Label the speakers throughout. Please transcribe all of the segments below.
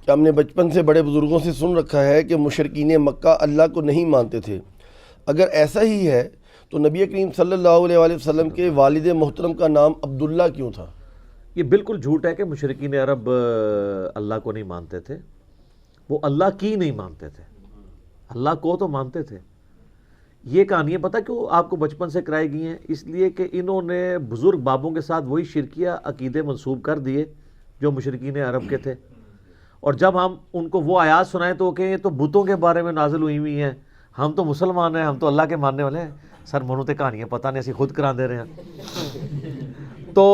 Speaker 1: کہ ہم نے بچپن سے بڑے بزرگوں سے سن رکھا ہے کہ مشرکین مکہ اللہ کو نہیں مانتے تھے، اگر ایسا ہی ہے تو نبی کریم صلی اللہ علیہ وآلہ وسلم کے والد محترم کا نام عبداللہ کیوں تھا؟
Speaker 2: یہ بالکل جھوٹ ہے کہ مشرکین عرب اللہ کو نہیں مانتے تھے، وہ اللہ کی نہیں مانتے تھے، اللہ کو تو مانتے تھے۔ یہ کہانیاں پتہ کیوں آپ کو بچپن سے کرائی گئی ہیں؟ اس لیے کہ انہوں نے بزرگ بابوں کے ساتھ وہی شرکیہ عقیدے منسوب کر دیے جو مشرکین عرب کے تھے، اور جب ہم ان کو وہ آیات سنائیں تو وہ کہیں یہ تو بتوں کے بارے میں نازل ہوئی ہوئی ہیں، ہم تو مسلمان ہیں، ہم تو اللہ کے ماننے والے ہیں۔ سر منو تے کہانیاں پتہ نہیں اسی خود کرا دے رہے ہیں۔ تو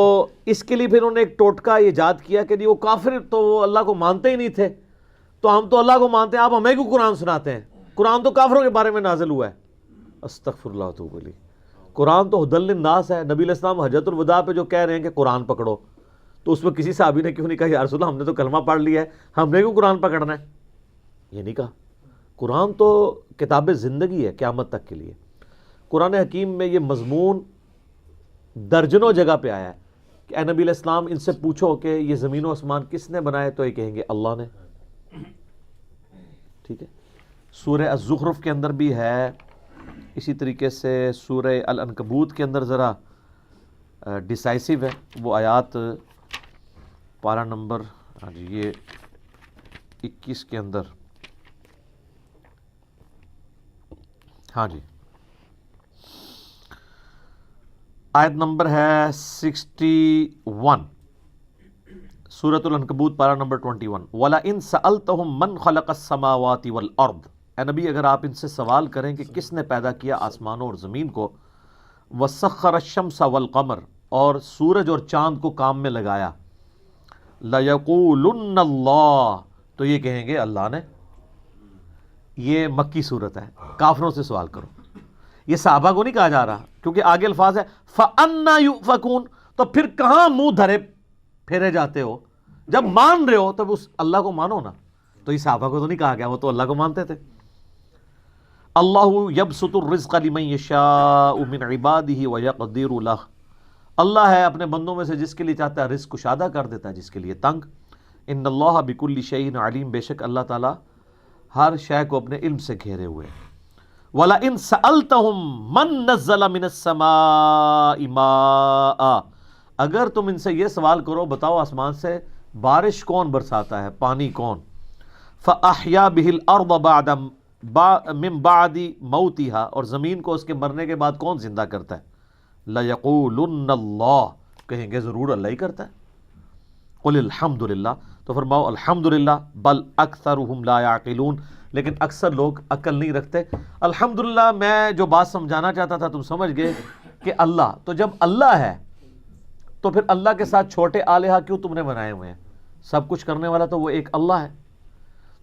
Speaker 2: اس کے لیے پھر انہوں نے ایک ٹوٹکا ایجاد کیا کہ وہ کافر تو وہ اللہ کو مانتے ہی نہیں تھے، تو ہم تو اللہ کو مانتے ہیں، آپ ہمیں کیوں قرآن سناتے ہیں؟ قرآن تو کافروں کے بارے میں نازل ہوا ہے۔ استغفر اللہ توب علی، قرآن تو ہدی للناس ہے۔ نبی علیہ السلام حجۃ الوداع پہ جو کہہ رہے ہیں کہ قرآن پکڑو، تو اس میں کسی صحابی نے کیوں نہیں کہا یا رسول اللہ ہم نے تو کلمہ پڑھ لیا ہے، ہم نے کیوں قرآن پکڑنا ہے؟ یہ نہیں کہا۔ قرآن تو کتاب زندگی ہے قیامت تک کے لیے۔ قرآن حکیم میں یہ مضمون درجنوں جگہ پہ آیا ہے کہ اے نبی علیہ السلام ان سے پوچھو کہ یہ زمین و آسمان کس نے بنائے، تو یہ کہیں گے اللہ نے۔ ٹھیک ہے، سورہ الزخرف کے اندر بھی ہے، اسی طریقے سے سورہ العنکبوت کے اندر ذرا ڈیسائسو ہے وہ آیات، پارہ نمبر یہ 21 کے اندر، ہاں جی آیت نمبر ہے 61، سورۃ العنکبوت پارہ نمبر 21۔ وَلَئِن سَأَلْتَهُم مَّن خَلَقَ السَّمَاوَاتِ وَالْأَرْضِ، اے نبی اگر آپ ان سے سوال کریں کہ کس نے پیدا کیا آسمانوں اور زمین کو، وَسَخَّرَ الشَّمْسَ وَالْقَمَرَ، اور سورج اور چاند کو کام میں لگایا، لَيَقُولُنَّ اللَّهُ، تو یہ کہیں گے اللہ نے۔ یہ مکی صورت ہے، کافروں سے سوال کرو، یہ صحابہ کو نہیں کہا جا رہا، کیونکہ آگے الفاظ ہے فَأَنَّا يُؤْفَكُونَ، تو پھر کہاں منہ دھرے پھیرے جاتے ہو؟ جب مان رہے ہو تب اس اللہ کو مانو نا۔ تو یہ صحابہ کو تو نہیں کہا گیا، وہ تو اللہ کو مانتے تھے۔ اللہ یبسط الرزق لمن یشاء من عبادہ ویقدر لہ، اللہ ہے اپنے بندوں میں سے جس کے لیے چاہتا ہے رزق کشادہ کر دیتا ہے، جس کے لیے تنگ۔ ان اللہ بکل شیء علیم، بے شک اللہ تعالیٰ ہر شے کو اپنے علم سے گھیرے ہوئے۔ وَلَئِن سَأَلْتَهُم مَّن نَزَّلَ مِنَ السَّمَاءِ مَاءً، اگر تم ان سے یہ سوال کرو بتاؤ آسمان سے بارش کون برساتا ہے، پانی کون، فَأَحْيَا بِهِ الْأَرْضَ بَعْدَ مِن بَعْدِ مَوْتِهَا، اور زمین کو اس کے مرنے کے بعد کون زندہ کرتا ہے، لَيَقُولُنَّ اللَّهُ، کہیں گے ضرور اللہ ہی کرتا ہے۔ قُلِ الْحَمْدُ لِلَّهِ، تو فرماؤ الحمدللہ، بل اکثرهم لا يعقلون، لیکن اکثر لوگ عقل نہیں رکھتے۔ الحمدللہ میں جو بات سمجھانا چاہتا تھا تم سمجھ گئے کہ اللہ، تو جب اللہ ہے تو پھر اللہ کے ساتھ چھوٹے آلہہ کیوں تم نے بنائے ہوئے ہیں؟ سب کچھ کرنے والا تو وہ ایک اللہ ہے۔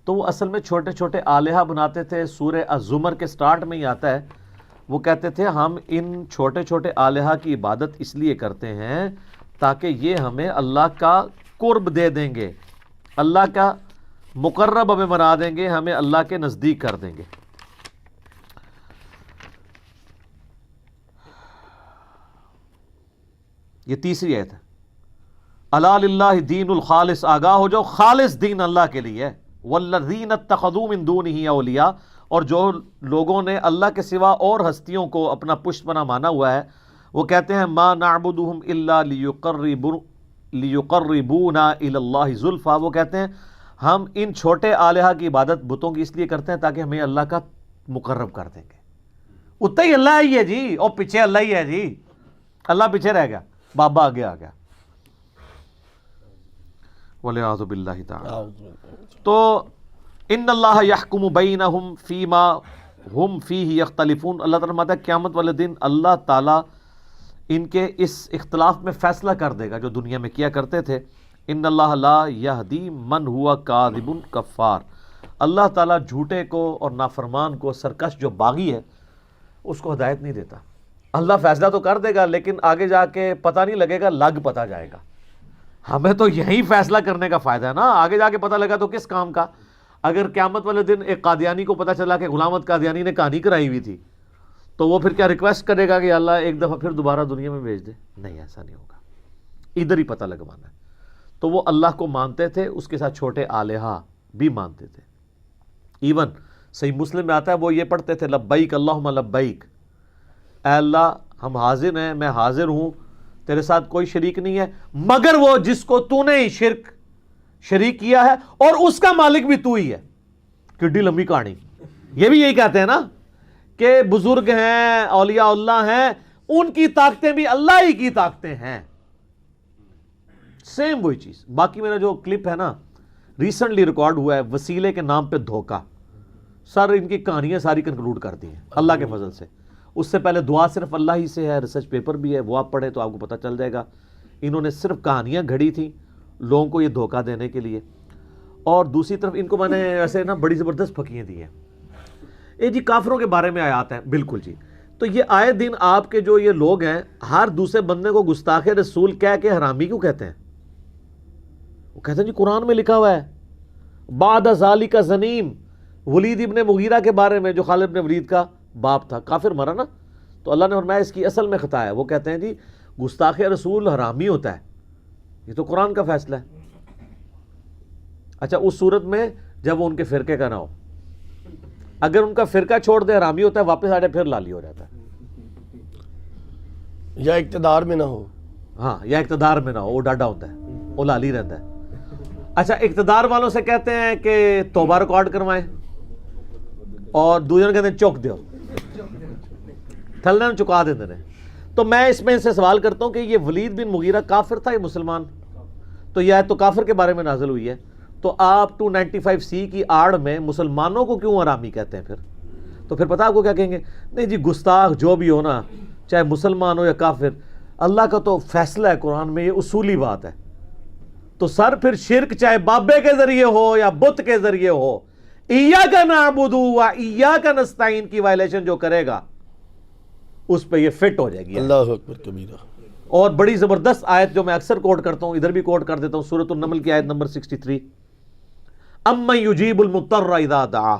Speaker 2: تو وہ اصل میں چھوٹے چھوٹے آلہہ بناتے تھے۔ سورہ الزمر کے سٹارٹ میں ہی آتا ہے، وہ کہتے تھے ہم ان چھوٹے چھوٹے آلہہ کی عبادت اس لیے کرتے ہیں تاکہ یہ ہمیں اللہ کا قرب دے دیں گے، اللہ کا مقرب ہمیں بنا دیں گے، ہمیں اللہ کے نزدیک کر دیں گے۔ یہ تیسری آیت ہے، الا للہ دین الخالص، آگاہ ہو جاؤ خالص دین اللہ کے لیے ہے۔ والذین اتخذوا من دونہ اولیاء، اور جو لوگوں نے اللہ کے سوا اور ہستیوں کو اپنا پشت پناہ مانا ہوا ہے، وہ کہتے ہیں ما نعبدہم الا لیقربونا الی اللہ زلفیٰ، وہ کہتے ہیں ہم ان چھوٹے آلہہ کی عبادت بتوں کی اس لیے کرتے ہیں تاکہ ہمیں اللہ کا مقرب کر دیں گے۔ اتنا ہی اللہ ہی ہے جی، اور پیچھے اللہ ہی ہے جی، اللہ پیچھے رہ گیا، بابا آگے آ گیا۔ والعیاذ باللہ تعالی۔ تو ان اللہ یحکم بینہم فیما ہم فیہ یختلفون، اللہ تعالیٰ فرماتا ہے قیامت والے دن اللہ تعالیٰ ان کے اس اختلاف میں فیصلہ کر دے گا جو دنیا میں کیا کرتے تھے۔ ان اللہ لا یہدی من ہوا کاذب کفار، اللہ تعالیٰ جھوٹے کو اور نافرمان کو، سرکش جو باغی ہے، اس کو ہدایت نہیں دیتا۔ اللہ فیصلہ تو کر دے گا لیکن آگے جا کے پتہ نہیں لگے گا، لگ پتہ جائے گا۔ ہمیں تو یہی فیصلہ کرنے کا فائدہ ہے نا، آگے جا کے پتہ لگا تو کس کام کا؟ اگر قیامت والے دن ایک قادیانی کو پتہ چلا کہ غلام احمد قادیانی نے کہانی کرائی ہوئی تھی، تو وہ پھر کیا ریکویسٹ کرے گا کہ اللہ ایک دفعہ پھر دوبارہ دنیا میں بھیج دے؟ نہیں، ایسا نہیں ہوگا، ادھر ہی پتہ لگوانا ہے۔ تو وہ اللہ کو مانتے تھے، اس کے ساتھ چھوٹے آلہہ بھی مانتے تھے. ایون صحیح مسلم میں آتا ہے وہ یہ پڑھتے تھے لبیک اللہم لبیک، اے اللہ ہم حاضر ہیں، میں حاضر ہوں، تیرے ساتھ کوئی شریک نہیں ہے مگر وہ جس کو تو نے ہی شریک کیا ہے اور اس کا مالک بھی تو ہی ہے. کڈی لمبی کہانی. یہ بھی یہی کہتے ہیں نا کہ بزرگ ہیں، اولیاء اللہ ہیں، ان کی طاقتیں بھی اللہ ہی کی طاقتیں ہیں. سیم وہی چیز. باقی میرا جو کلپ ہے نا ریسنٹلی ریکارڈ ہوا ہے وسیلے کے نام پہ دھوکہ، سر ان کی کہانیاں ساری کنکلوڈ کر دی ہیں اللہ کے فضل سے. اس سے پہلے دعا صرف اللہ ہی سے ہے، ریسرچ پیپر بھی ہے، وہ آپ پڑھیں تو آپ کو پتہ چل جائے گا. انہوں نے صرف کہانیاں گھڑی تھیں لوگوں کو یہ دھوکہ دینے کے لیے. اور دوسری طرف ان کو میں نے ایسے نا بڑی زبردست پھکیاں دی ہیں. جی کافروں کے بارے میں آیات ہیں. بالکل جی. تو یہ آئے دن آپ کے جو یہ لوگ ہیں ہر دوسرے بندے کو گستاخ رسول کہہ کے حرامی کیوں کہتے ہیں؟ وہ کہتے ہیں جی قرآن میں لکھا ہوا ہے بعد ذالک زنیم. ولید ابن مغیرہ کے بارے میں جو خالد ابن ولید کا باپ تھا، کافر مرا نا، تو اللہ نے فرمایا اس کی اصل میں خطا ہے. وہ کہتے ہیں جی گستاخ رسول حرامی ہوتا ہے، یہ تو قرآن کا فیصلہ ہے. اچھا اس صورت میں جب وہ ان کے فرقے کا نہ ہو، اگر ان کا فرقہ چھوڑ دے حرامی ہوتا ہے، واپس آ جائے پھر لالی ہو جاتا ہے.
Speaker 1: یا اقتدار میں نہ ہو.
Speaker 2: ہاں یا اقتدار میں نہ ہو، وہ ڈاڈا ہوتا ہے، وہ لالی رہتا ہے. اچھا اقتدار والوں سے کہتے ہیں کہ توبہ ریکارڈ کروائیں اور دوسرے کہتے ہیں چوک دیو تھلنے میں چکا دیتے ہیں. تو میں اس میں ان سے سوال کرتا ہوں کہ یہ ولید بن مغیرہ کافر تھا یا مسلمان؟ تو یہ آیت تو کافر کے بارے میں نازل ہوئی ہے، تو آپ 295C کی آڑ میں مسلمانوں کو کیوں حرامی کہتے ہیں پھر؟ تو پھر پتہ آپ کو کیا کہیں گے؟ نہیں جی گستاخ جو بھی ہو نا، چاہے مسلمان ہو یا کافر، اللہ کا تو فیصلہ ہے قرآن میں، یہ اصولی بات ہے. تو سر پھر شرک چاہے بابے کے ذریعے ہو یا بت کے ذریعے ہو، ایاک نعبد و ایاک نستعین کی وائلیشن جو کرے گا اس پہ یہ فٹ ہو جائے گی.
Speaker 1: اللہ اکبر کبیرہ.
Speaker 2: اور بڑی زبردست آیت جو میں اکثر کوٹ کرتا ہوں، ادھر بھی کوٹ کر دیتا ہوں، سورۃ النمل کی آیت نمبر 63، امن یجیب المضطر اذا دعاہ،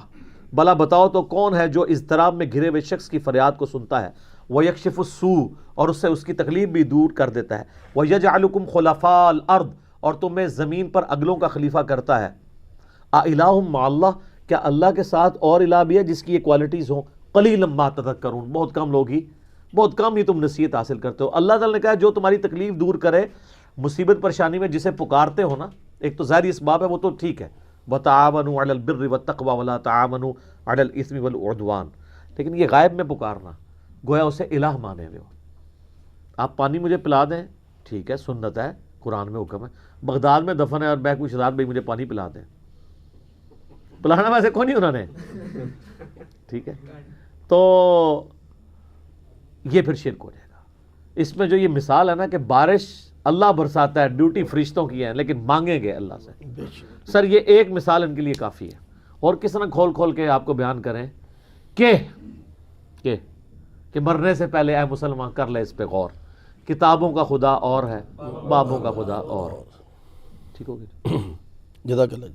Speaker 2: بلا بتاؤ تو کون ہے جو اضطراب میں گھرے ہوئے شخص کی فریاد کو سنتا ہے، ویکشف السوء، اور اس سے اس کی تکلیف بھی دور کر دیتا ہے، ویجعلکم خلفاء الارض، اور تمہیں زمین پر اگلوں کا خلیفہ کرتا ہے. الہ مع اللہ، کیا اللہ کے ساتھ اور الہ بھی ہے جس کی یہ کوالٹیز ہوں؟ قلیلا ما تذکرون، بہت کم ہی تم نصیحت حاصل کرتے ہو. اللہ تعالیٰ نے کہا جو تمہاری تکلیف دور کرے، مصیبت پریشانی میں جسے پکارتے ہو نا، ایک تو ظاہری اسباب ہے وہ تو ٹھیک ہے، وتعاونوا علی البر والتقوی ولا تعاونوا علی الاثم والعدوان، لیکن یہ غائب میں پکارنا گویا اسے الہ مانے ہوئے ہو. آپ پانی مجھے پلا دیں، ٹھیک ہے، سنت ہے، قرآن میں حکم ہے. بغداد میں دفن ہے اور میں کوئی شہزاد بھائی مجھے پانی پلا دیں، پلانا ویسے کون نہیں انہوں نے، ٹھیک ہے. تو یہ پھر شرک ہو جائے گا. اس میں جو یہ مثال ہے نا کہ بارش اللہ برساتا ہے، ڈیوٹی فرشتوں کی ہے، لیکن مانگیں گے اللہ سے. سر یہ ایک مثال ان کے لیے کافی ہے. اور کس طرح کھول کھول کے آپ کو بیان کریں کہ مرنے سے پہلے اے مسلمان کر لے اس پہ غور، کتابوں کا خدا اور ہے، بابوں کا خدا اور. ٹھیک ہوگی.
Speaker 1: جزاک اللہ.